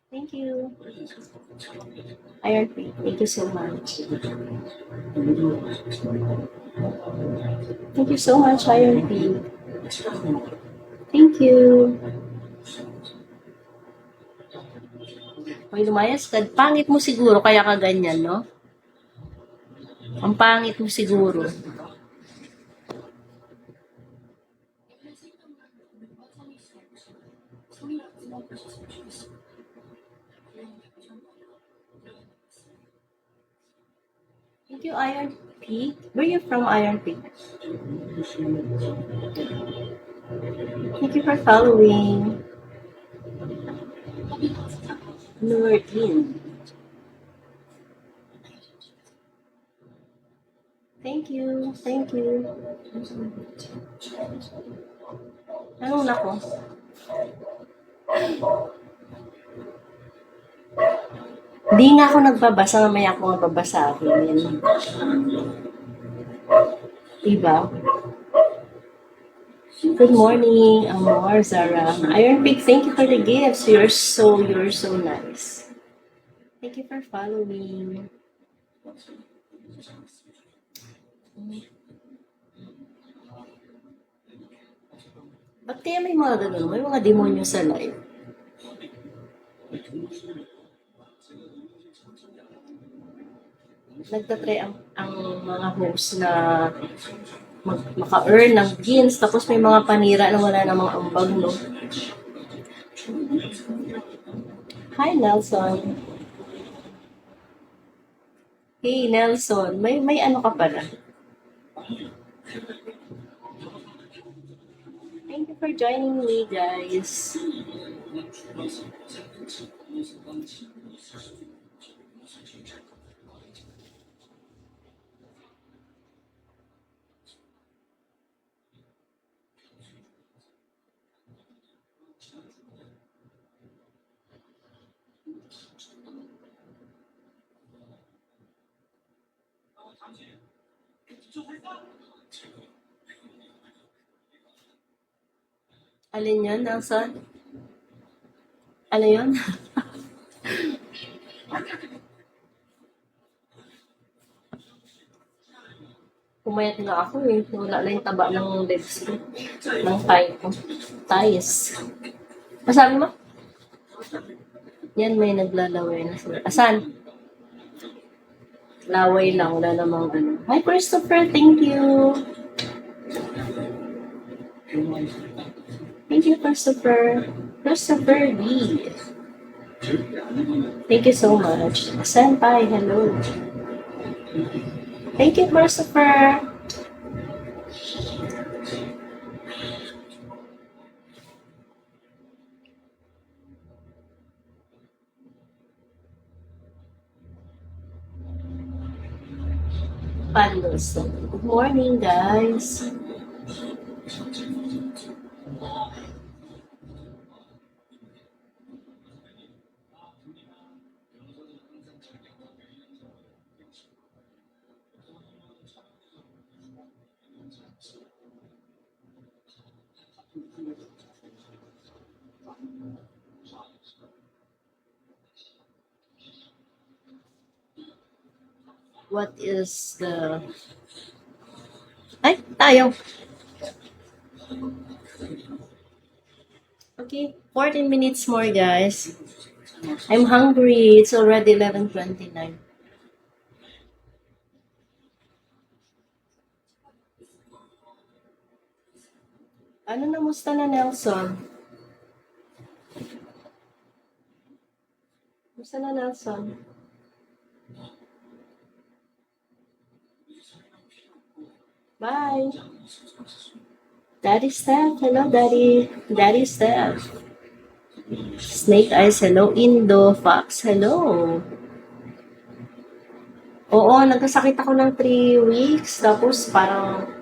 Thank you. Iron Free. Thank you so much. Thank you so much, Iron Free. Thank you. Hoy, lumayas ka. Pangit mo siguro, kaya ka ganyan, no? Ang pangit mo siguro. Thank you, Iron Peak. Where are you from, Iron Peak? Thank you for following. Nordin. Thank you. Thank you. Anong nako? Hindi nga ako nagbabasa, mamaya ako magbabasa akin. Diba? Good morning, Amor, Zara. Iron Pig, thank you for the gifts. You're so nice. Thank you for following. Ba't kaya may mga ganun? May mga demonyo sa live. Nagtatry ang mga host na maka-earn ng gins, tapos may mga panira na wala namang ambag, no? Hi, Nelson. Hey, Nelson. May ano ka pala? Thank you for joining me, guys. Alin yun, Nelson? Ano yun? Pumayat nga ako eh. Wala na yung taba ng legs ko. Ng thigh ko. Thighs. Masabi mo? Yan, may naglalaway na sila. Asan? Laway lang. Wala namang ano. Hi, Christopher. Thank you. Thank you, Christopher. Christopher D. Thank you so much. Senpai, hello. Thank you, Christopher. Pandos. Good morning, guys. What is the... Ay, tayo. Okay, 14 minutes more, guys. I'm hungry. It's already 11:29. Ano namusta na, Nelson? Musta na, Nelson? Bye. Daddy Steph. Hello, Daddy. Daddy Steph. Snake Eyes. Hello. Indo. Fox. Hello. Oo, nagkasakit ako ng 3 weeks. Tapos parang